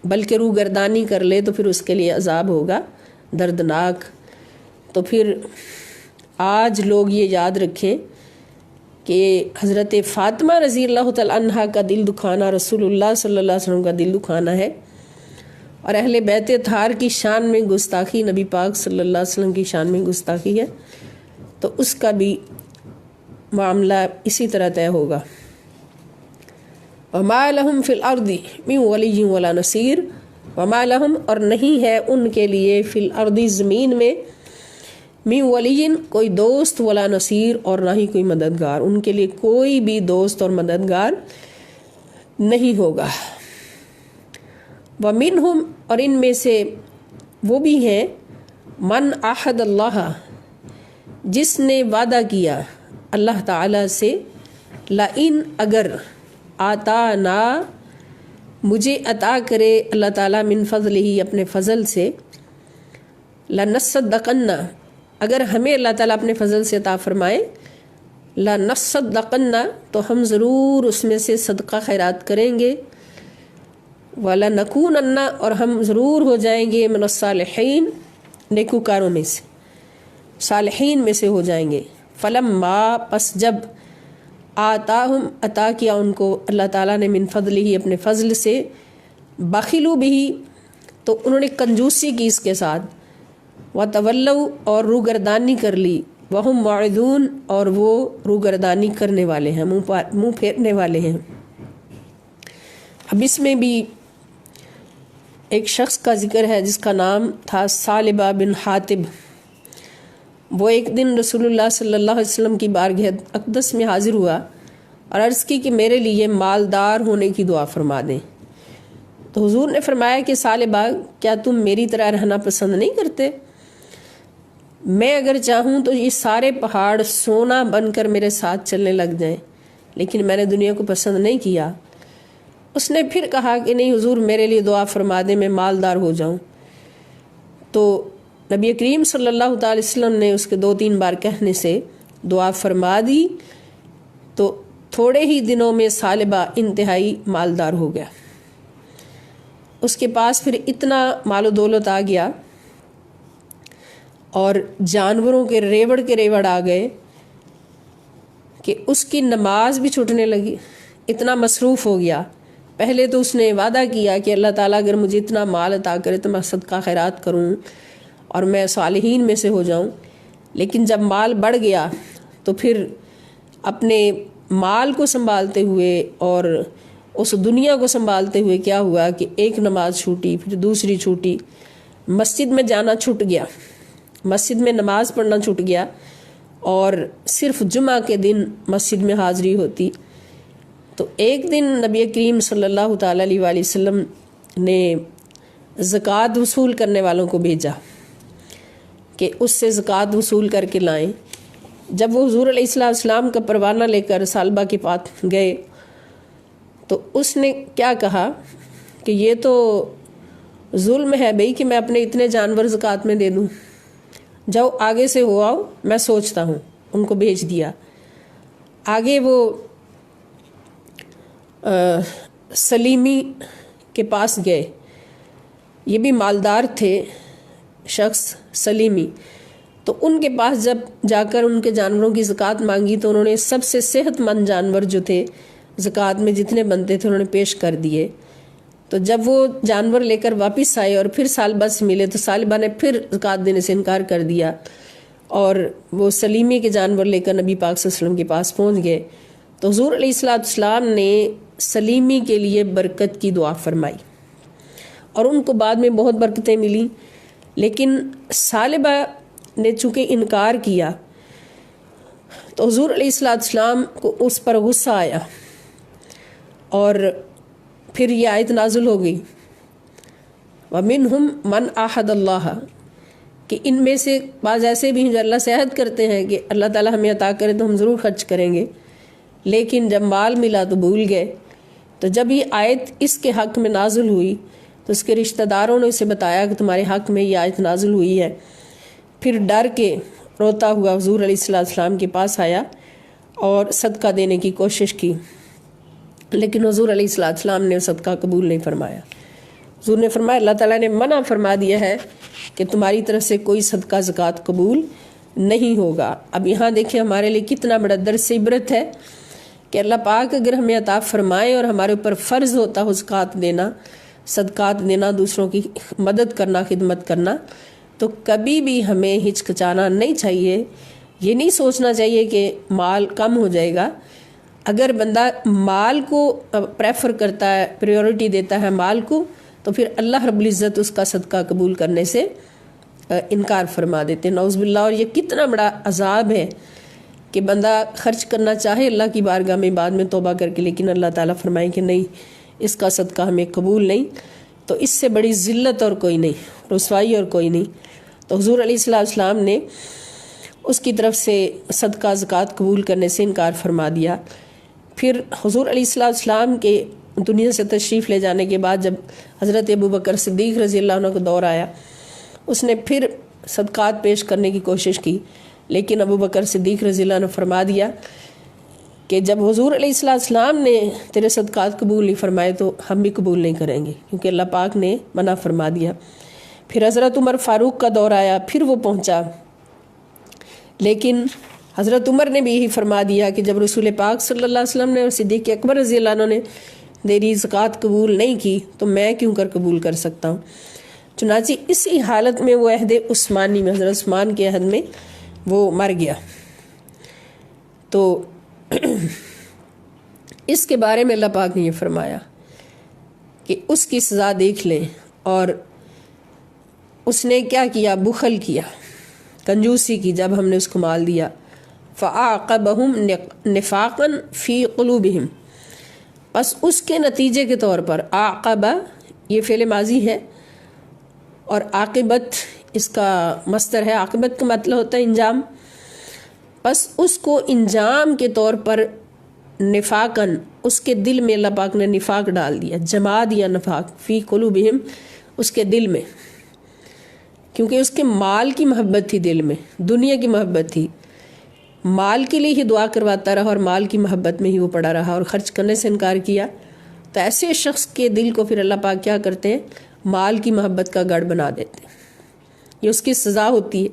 بلکہ روگردانی کر لے، تو پھر اس کے لیے عذاب ہوگا دردناک۔ تو پھر آج لوگ یہ یاد رکھیں کہ حضرت فاطمہ رضی اللہ تعالی عنہا کا دل دکھانا رسول اللہ صلی اللہ علیہ وسلم کا دل دکھانا ہے، اور اہل بیت اطہار کی شان میں گستاخی، نبی پاک صلی اللہ علیہ وسلم کی شان میں گستاخی ہے، تو اس کا بھی معاملہ اسی طرح طے ہوگا۔ وَمَا لَهُمْ فِي الْأَرْضِ مِنْ وَلِيٍّ وَلَا نَصِيرٍ، وَمَا لَهُمْ اور نہیں ہے ان کے لیے فی الْأَرْضِ زمین میں، مِنْ وَلِيٍّ کوئی دوست، ولا نصیر اور نہ ہی کوئی مددگار، ان کے لیے کوئی بھی دوست اور مددگار نہیں ہوگا۔ وَمِنْهُمْ اور ان میں سے وہ بھی ہیں، من عہد اللہ جس نے وعدہ کیا اللہ تعالی سے، لئن اگر آتانا مجھے عطا کرے اللہ تعالیٰ من فضلہ اپنے فضل سے، لنصدقن اگر ہمیں اللہ تعالیٰ اپنے فضل سے عطا فرمائے، لنصدقن تو ہم ضرور اس میں سے صدقہ خیرات کریں گے، ولنکونن اور ہم ضرور ہو جائیں گے من الصالحین نیکوکاروں میں سے، صالحین میں سے ہو جائیں گے۔ فلما پس جب آتاہم عطا کیا ان کو اللہ تعالیٰ نے من فضلہ اپنے فضل سے، بخلوا بھی تو انہوں نے کنجوسی کی اس کے ساتھ، وتولوا اور روگردانی کر لی، وہم معرضون اور وہ روگردانی کرنے والے ہیں، منہ پھیرنے والے ہیں۔ اب اس میں بھی ایک شخص کا ذکر ہے جس کا نام تھا ثعلبہ بن حاطب۔ وہ ایک دن رسول اللہ صلی اللہ علیہ وسلم کی بارگاہ اقدس میں حاضر ہوا اور عرض کی کہ میرے لیے مالدار ہونے کی دعا فرما دیں۔ تو حضور نے فرمایا کہ ثعلبہ کیا تم میری طرح رہنا پسند نہیں کرتے؟ میں اگر چاہوں تو یہ سارے پہاڑ سونا بن کر میرے ساتھ چلنے لگ جائیں، لیکن میں نے دنیا کو پسند نہیں کیا۔ اس نے پھر کہا کہ نہیں حضور میرے لیے دعا فرما دیں، میں مالدار ہو جاؤں۔ تو نبی کریم صلی اللہ تعالی وسلم نے اس کے 2-3 بار کہنے سے دعا فرما دی، تو تھوڑے ہی دنوں میں ثعلبہ انتہائی مالدار ہو گیا۔ اس کے پاس پھر اتنا مال و دولت آ گیا اور جانوروں کے ریوڑ آ گئے کہ اس کی نماز بھی چھوٹنے لگی، اتنا مصروف ہو گیا۔ پہلے تو اس نے وعدہ کیا کہ اللہ تعالیٰ اگر مجھے اتنا مال عطا کرے تو میں صدقہ خیرات کروں اور میں صالحین میں سے ہو جاؤں، لیکن جب مال بڑھ گیا تو پھر اپنے مال کو سنبھالتے ہوئے اور اس دنیا کو سنبھالتے ہوئے کیا ہوا کہ ایک نماز چھوٹی، پھر دوسری چھوٹی، مسجد میں جانا چھوٹ گیا، مسجد میں نماز پڑھنا چھوٹ گیا، اور صرف جمعہ کے دن مسجد میں حاضری ہوتی۔ تو ایک دن نبی کریم صلی اللہ تعالی علیہ وآلہ وسلم نے زکوٰۃ وصول کرنے والوں کو بھیجا کہ اس سے زکوٰۃ وصول کر کے لائیں۔ جب وہ حضور علیہ السلام کا پروانہ لے کر سالبہ کے پاس گئے تو اس نے کیا کہا کہ یہ تو ظلم ہے بھئی کہ میں اپنے اتنے جانور زکوٰۃ میں دے دوں، جاؤ آگے سے ہو آؤ، میں سوچتا ہوں۔ ان کو بھیج دیا۔ آگے وہ سلیمی کے پاس گئے، یہ بھی مالدار تھے شخص سلیمی، تو ان کے پاس جب جا کر ان کے جانوروں کی زکوٰۃ مانگی تو انہوں نے سب سے صحت مند جانور جو تھے زکوٰۃ میں جتنے بنتے تھے انہوں نے پیش کر دیے۔ تو جب وہ جانور لے کر واپس آئے اور پھر سالبہ سے ملے تو سالبہ نے پھر زکوٰۃ دینے سے انکار کر دیا، اور وہ سلیمی کے جانور لے کر نبی پاک صلی اللہ علیہ وسلم کے پاس پہنچ گئے۔ تو حضور علیہ السلام نے سلیمی کے لیے برکت کی دعا فرمائی اور ان کو بعد میں بہت برکتیں ملی، لیکن سالبہ نے چونکہ انکار کیا تو حضور علیہ السلام کو اس پر غصہ آیا، اور پھر یہ آیت نازل ہو گئی وَمِنْهُمْ مَنْ أَحَدَ اللَّهَ، کہ ان میں سے بعض ایسے بھی ہیں جو اللہ سے عہد کرتے ہیں کہ اللہ تعالیٰ ہمیں عطا کرے تو ہم ضرور خرچ کریں گے، لیکن جب مال ملا تو بھول گئے۔ تو جب یہ آیت اس کے حق میں نازل ہوئی تو اس کے رشتہ داروں نے اسے بتایا کہ تمہارے حق میں یہ آیت نازل ہوئی ہے۔ پھر ڈر کے روتا ہوا حضور علیہ السلام کے پاس آیا اور صدقہ دینے کی کوشش کی، لیکن حضور علیہ السلام نے صدقہ قبول نہیں فرمایا۔ حضور نے فرمایا اللہ تعالیٰ نے منع فرما دیا ہے کہ تمہاری طرف سے کوئی صدقہ زکوٰۃ قبول نہیں ہوگا۔ اب یہاں دیکھیں ہمارے لیے کتنا بڑا درس عبرت ہے کہ اللہ پاک اگر ہمیں عطا فرمائے اور ہمارے اوپر فرض ہوتا ہو زکوٰۃ دینا، صدقات دینا، دوسروں کی مدد کرنا، خدمت کرنا، تو کبھی بھی ہمیں ہچکچانا نہیں چاہیے۔ یہ نہیں سوچنا چاہیے کہ مال کم ہو جائے گا۔ اگر بندہ مال کو پریفر کرتا ہے، پریورٹی دیتا ہے مال کو، تو پھر اللہ رب العزت اس کا صدقہ قبول کرنے سے انکار فرما دیتے ہیں، نعوذ باللہ۔ اور یہ کتنا بڑا عذاب ہے کہ بندہ خرچ کرنا چاہے اللہ کی بارگاہ میں بعد میں توبہ کر کے، لیکن اللہ تعالیٰ فرمائے کہ نہیں، اس کا صدقہ ہمیں قبول نہیں، تو اس سے بڑی ذلت اور کوئی نہیں، رسوائی اور کوئی نہیں۔ تو حضور علیہ السلام نے اس کی طرف سے صدقہ زکوٰۃ قبول کرنے سے انکار فرما دیا۔ پھر حضور علیہ السلام کے دنیا سے تشریف لے جانے کے بعد جب حضرت ابوبکر صدیق رضی اللہ عنہ کا دور آیا، اس نے پھر صدقات پیش کرنے کی کوشش کی، لیکن ابوبکر صدیق رضی اللہ عنہ فرما دیا کہ جب حضور علیہ السلام نے تیرے صدقات قبول نہیں فرمائے تو ہم بھی قبول نہیں کریں گے، کیونکہ اللہ پاک نے منع فرما دیا۔ پھر حضرت عمر فاروق کا دور آیا، پھر وہ پہنچا، لیکن حضرت عمر نے بھی یہی فرما دیا کہ جب رسول پاک صلی اللہ علیہ وسلم نے اور صدیق اکبر رضی اللہ عنہ نے میری زکوٰۃ قبول نہیں کی تو میں کیوں کر قبول کر سکتا ہوں۔ چنانچہ اسی حالت میں وہ عہد عثمانی میں، حضرت عثمان کے عہد میں وہ مر گیا۔ تو اس کے بارے میں اللہ پاک نے یہ فرمایا کہ اس کی سزا دیکھ لیں، اور اس نے کیا کیا؟ بخل کیا، کنجوسی کی جب ہم نے اس کو مال دیا۔ فَأَعْقَبَهُمْ نِفَاقًا فِي قُلُوبِهِمْ، بس اس کے نتیجے کے طور پر، عاقبہ یہ فعل ماضی ہے اور عاقبت اس کا مصدر ہے، عاقبت کا مطلب ہوتا ہے انجام، بس اس کو انجام کے طور پر نفاقاً، اس کے دل میں اللہ پاک نے نفاق ڈال دیا، جما دیا نفاق، فی قلوبہم، اس کے دل میں، کیونکہ اس کے مال کی محبت تھی، دل میں دنیا کی محبت تھی، مال کے لیے ہی دعا کرواتا رہا اور مال کی محبت میں ہی وہ پڑا رہا اور خرچ کرنے سے انکار کیا۔ تو ایسے شخص کے دل کو پھر اللہ پاک کیا کرتے ہیں؟ مال کی محبت کا گڑھ بنا دیتے ہیں، یہ اس کی سزا ہوتی ہے،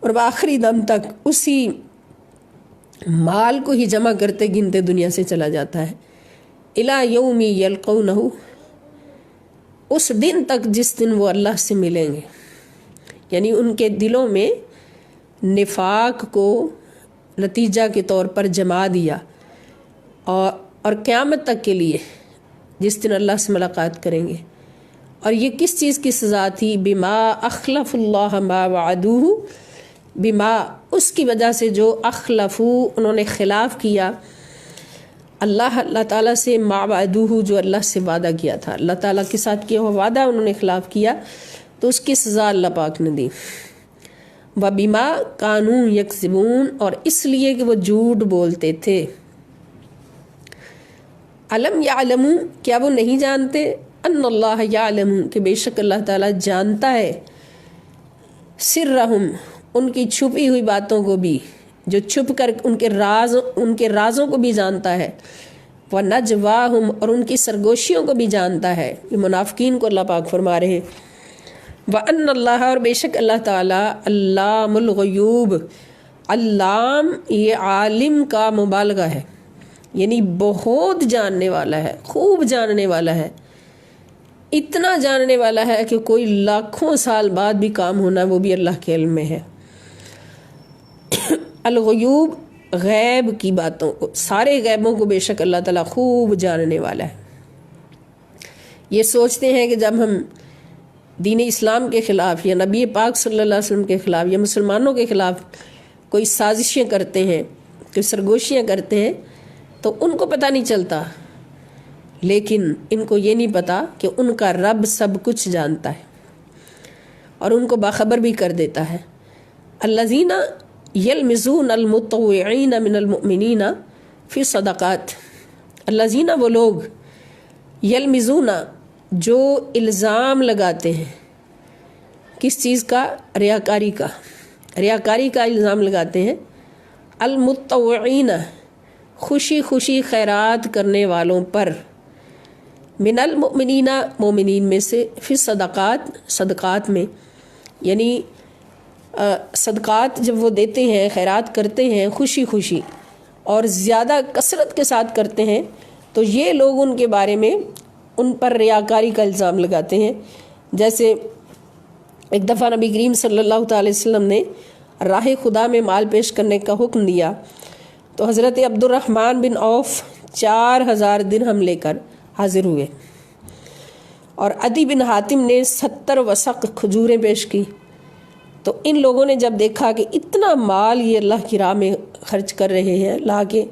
اور وہ آخری دم تک اسی مال کو ہی جمع کرتے گنتے دنیا سے چلا جاتا ہے۔ الی یوم یلقونہ، اس دن تک جس دن وہ اللہ سے ملیں گے، یعنی ان کے دلوں میں نفاق کو نتیجہ کے طور پر جما دیا، اور قیامت تک کے لیے جس دن اللہ سے ملاقات کریں گے۔ اور یہ کس چیز کی سزا تھی؟ بما اخلف اللہ ما وعدوہ، بما اس کی وجہ سے جو اخلفو انہوں نے خلاف کیا، اللہ تعالیٰ سے، ما وعدوہ جو اللہ سے وعدہ کیا تھا، اللہ تعالیٰ کے ساتھ کیا ہوا وعدہ انہوں نے خلاف کیا، تو اس کی سزا اللہ پاک نے دی۔ وبما کانوا یکذبون، اور اس لیے کہ وہ جھوٹ بولتے تھے۔ علم یعلموا، کیا وہ نہیں جانتے؟ ان اللہ یعلم، کہ بے شک اللہ تعالیٰ جانتا ہے، سرہم، ان کی چھپی ہوئی باتوں کو بھی، جو چھپ کر ان کے رازوں کو بھی جانتا ہے، وَنَجْوَاهُمْ، اور ان کی سرگوشیوں کو بھی جانتا ہے۔ یہ منافقین کو اللہ پاک فرما رہے ہیں۔ وَأَنَّ اللَّهَ، اور بے شک اللہ تعالیٰ، علام الغیوب، علام یہ عالم کا مبالغہ ہے، یعنی بہت جاننے والا ہے، خوب جاننے والا ہے، اتنا جاننے والا ہے کہ کوئی لاکھوں سال بعد بھی کام ہونا وہ بھی اللہ کے علم میں ہے۔ الغیوب، غیب کی باتوں کو، سارے غیبوں کو بے شک اللہ تعالیٰ خوب جاننے والا ہے۔ یہ سوچتے ہیں کہ جب ہم دین اسلام کے خلاف یا نبی پاک صلی اللہ علیہ وسلم کے خلاف یا مسلمانوں کے خلاف کوئی سازشیں کرتے ہیں، کوئی سرگوشیاں کرتے ہیں، تو ان کو پتہ نہیں چلتا، لیکن ان کو یہ نہیں پتا کہ ان کا رب سب کچھ جانتا ہے اور ان کو باخبر بھی کر دیتا ہے۔ الذین یلمزون المتطوعین من المؤمنین فی الصدقات، الذین، وہ لوگ، یلمزون، جو الزام لگاتے ہیں، کس چیز کا؟ ریاکاری کا، ریاکاری کا الزام لگاتے ہیں، المتطوعین، خوشی خوشی خیرات کرنے والوں پر، من المؤمنین، مومنین میں سے، فی صدقات، صدقات میں، یعنی صدقات جب وہ دیتے ہیں، خیرات کرتے ہیں خوشی خوشی اور زیادہ کثرت کے ساتھ کرتے ہیں، تو یہ لوگ ان کے بارے میں ان پر ریاکاری کا الزام لگاتے ہیں۔ جیسے ایک دفعہ نبی کریم صلی اللہ تعالی وسلم نے راہ خدا میں مال پیش کرنے کا حکم دیا، تو حضرت عبد الرحمن بن عوف 4000 درہم لے کر حاضر ہوئے، اور عدی بن حاتم نے 70 وسق کھجوریں پیش کی۔ تو ان لوگوں نے جب دیکھا کہ اتنا مال یہ اللہ کی راہ میں خرچ کر رہے ہیں، لا کے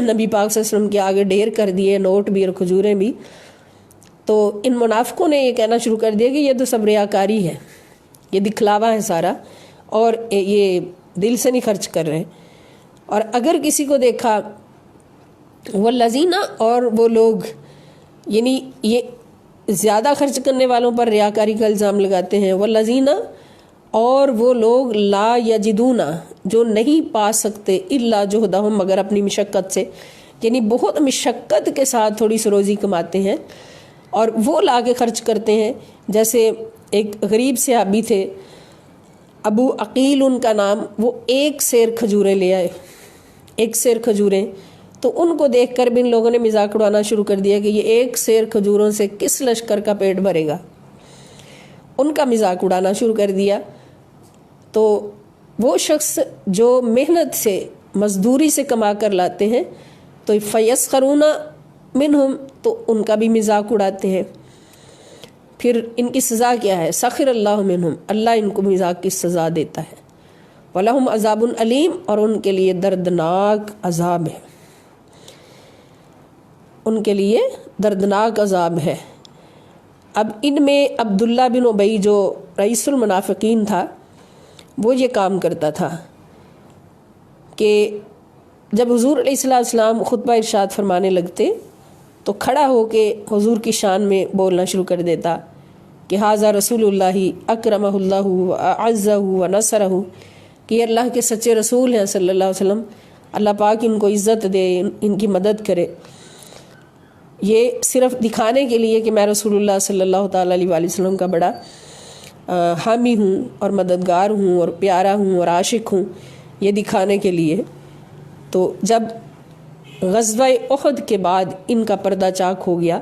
نبی پاک صلی اللہ علیہ وسلم کے آگے ڈھیر کر دیے، نوٹ بھی اور کھجوریں بھی، تو ان منافقوں نے یہ کہنا شروع کر دیا کہ یہ تو سب ریاکاری ہے، یہ دکھلاوا ہے سارا، اور یہ دل سے نہیں خرچ کر رہے۔ اور اگر کسی کو دیکھا، والذین، اور وہ لوگ، یعنی یہ زیادہ خرچ کرنے والوں پر ریاکاری کا الزام لگاتے ہیں، والذین، اور وہ لوگ، لا یجدون، جو نہیں پا سکتے، الا جہدہم، مگر اپنی مشقت سے، یعنی بہت مشقت کے ساتھ تھوڑی سی روزی کماتے ہیں اور وہ لا کے خرچ کرتے ہیں۔ جیسے ایک غریب صحابی تھے، ابو عقیل ان کا نام، وہ 1 سیر کھجوریں لے آئے، 1 سیر کھجوریں، تو ان کو دیکھ کر بھی ان لوگوں نے مذاق اڑانا شروع کر دیا کہ یہ 1 سیر کھجوروں سے کس لشکر کا پیٹ بھرے گا، ان کا مذاق اڑانا شروع کر دیا۔ تو وہ شخص جو محنت سے، مزدوری سے کما کر لاتے ہیں، تو فیسخرون منہم، تو ان کا بھی مذاق اڑاتے ہیں۔ پھر ان کی سزا کیا ہے؟ سخر اللہ منہم، اللہ ان کو مذاق کی سزا دیتا ہے۔ وَلَهُمْ عَذَابٌ علیم، اور ان کے لیے دردناک عذاب ہے، ان کے لیے دردناک عذاب ہے۔ اب ان میں عبداللہ بن ابی جو رئیس المنافقین تھا، وہ یہ کام کرتا تھا کہ جب حضور علیہ السلام خطبہ ارشاد فرمانے لگتے تو کھڑا ہو کے حضور کی شان میں بولنا شروع کر دیتا کہ ھذا رسول اللہ اکرمہ اللہ واعزہ ونصرہ، کہ یہ اللہ کے سچے رسول ہیں صلی اللہ علیہ وسلم، اللہ پاک ان کو عزت دے، ان کی مدد کرے۔ یہ صرف دکھانے کے لیے کہ میں رسول اللہ صلی اللہ تعالیٰ علیہ وآلہ وسلم کا بڑا حامی ہوں اور مددگار ہوں اور پیارا ہوں اور عاشق ہوں، یہ دکھانے کے لیے۔ تو جب غزوہ احد کے بعد ان کا پردہ چاک ہو گیا،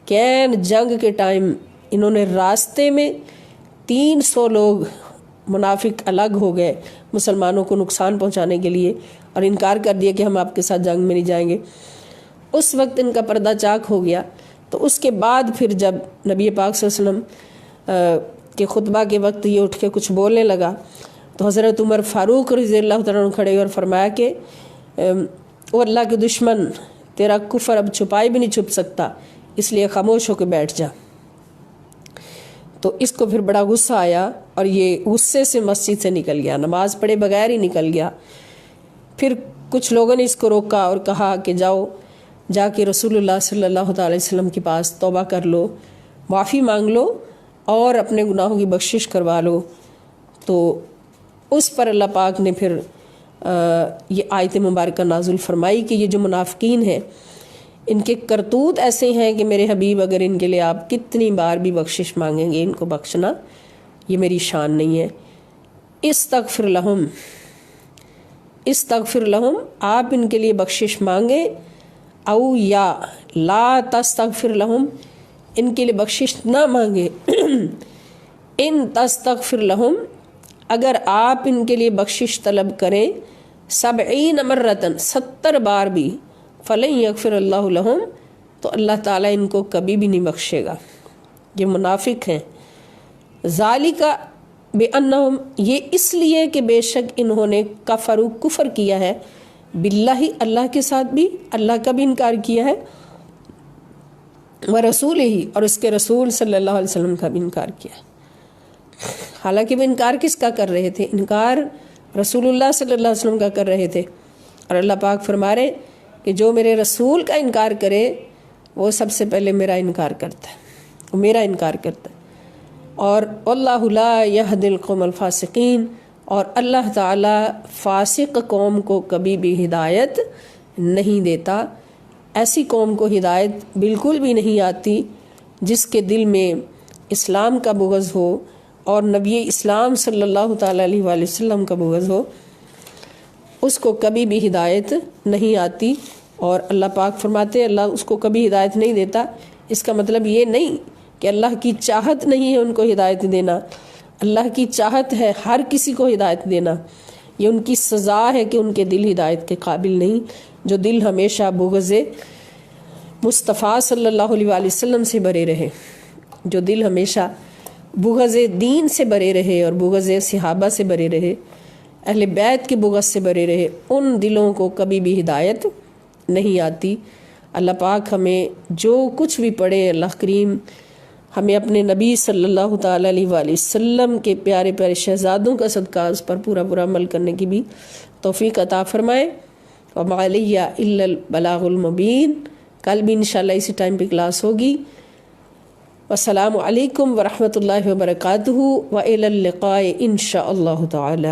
کین جنگ کے ٹائم انہوں نے راستے میں 300 لوگ منافق الگ ہو گئے مسلمانوں کو نقصان پہنچانے کے لیے، اور انکار کر دیا کہ ہم آپ کے ساتھ جنگ میں نہیں جائیں گے۔ اس وقت ان کا پردہ چاک ہو گیا۔ تو اس کے بعد پھر جب نبی پاک صلی اللہ علیہ وسلم کے خطبہ کے وقت یہ اٹھ کے کچھ بولنے لگا، تو حضرت عمر فاروق رضی اللہ تعالیٰ عنہ کھڑے اور فرمایا کہ او اللہ کے دشمن، تیرا کفر اب چھپائی بھی نہیں چھپ سکتا، اس لیے خاموش ہو کے بیٹھ جا۔ تو اس کو پھر بڑا غصہ آیا اور یہ غصے سے مسجد سے نکل گیا، نماز پڑھے بغیر ہی نکل گیا۔ پھر کچھ لوگوں نے اس کو روکا اور کہا کہ جاؤ جا کے رسول اللہ صلی اللہ علیہ وسلم کے پاس توبہ کر لو، معافی مانگ لو اور اپنے گناہوں کی بخشش کروا لو۔ تو اس پر اللہ پاک نے پھر یہ آیت مبارکہ نازل فرمائی کہ یہ جو منافقین ہیں ان کے کرتوت ایسے ہیں کہ میرے حبیب اگر ان کے لیے آپ کتنی بار بھی بخشش مانگیں گے ان کو بخشنا یہ میری شان نہیں ہے۔ استغفر لہم، استغفر لہم، آپ ان کے لیے بخشش مانگیں، او یا لا تستغفر لہم، ان کے لیے بخشش نہ مانگیں۔ ان تستغفر لہم، اگر آپ ان کے لیے بخشش طلب کریں 70 مرتن، 70 بار بھی، فلن یغفر اللہ لہم، تو اللہ تعالیٰ ان کو کبھی بھی نہیں بخشے گا۔ یہ منافق ہیں۔ ذالک بأنہم، یہ اس لیے کہ بے شک انہوں نے کفر کیا ہے، باللہ، اللہ کے ساتھ بھی، اللہ کا بھی انکار کیا ہے، ورسولہ، اور اس کے رسول صلی اللہ علیہ وسلم کا بھی انکار کیا ہے۔ حالانکہ وہ انکار کس کا کر رہے تھے؟ انکار رسول اللہ صلی اللہ علیہ وسلم کا کر رہے تھے، اور اللہ پاک فرما رہے کہ جو میرے رسول کا انکار کرے وہ سب سے پہلے میرا انکار کرتا ہے، وہ میرا انکار کرتا ہے۔ اور اللہ لا یہدی القوم الفاسقین، اور اللہ تعالی فاسق قوم کو کبھی بھی ہدایت نہیں دیتا۔ ایسی قوم کو ہدایت بالکل بھی نہیں آتی جس کے دل میں اسلام کا بغض ہو اور نبی اسلام صلی اللہ تعالیٰ علیہ وآلہ وسلم کا بغض ہو، اس کو کبھی بھی ہدایت نہیں آتی۔ اور اللہ پاک فرماتے ہیں اللہ اس کو کبھی ہدایت نہیں دیتا، اس کا مطلب یہ نہیں کہ اللہ کی چاہت نہیں ہے ان کو ہدایت دینا، اللہ کی چاہت ہے ہر کسی کو ہدایت دینا، یہ ان کی سزا ہے کہ ان کے دل ہدایت کے قابل نہیں، جو دل ہمیشہ بغض مصطفیٰ صلی اللہ علیہ وآلہ وسلم سے بھرے رہے، جو دل ہمیشہ بغض دین سے بھرے رہے اور بغض صحابہ سے بھرے رہے، اہل بیت کے بغض سے بھرے رہے، ان دلوں کو کبھی بھی ہدایت نہیں آتی۔ اللہ پاک ہمیں جو کچھ بھی پڑھے، اللہ کریم ہمیں اپنے نبی صلی اللہ تعالیٰ علیہ وآلہ وسلم کے پیارے پیارے شہزادوں کا صدقہ اس پر پورا عمل کرنے کی بھی توفیق عطا فرمائے۔ وما علیہ الا البلاغ المبین۔ کل بھی انشاءاللہ اسی ٹائم پہ کلاس ہوگی۔ والسلام علیکم ورحمۃ اللہ وبرکاتہ، وإلی اللقاء انشاء اللہ تعالی۔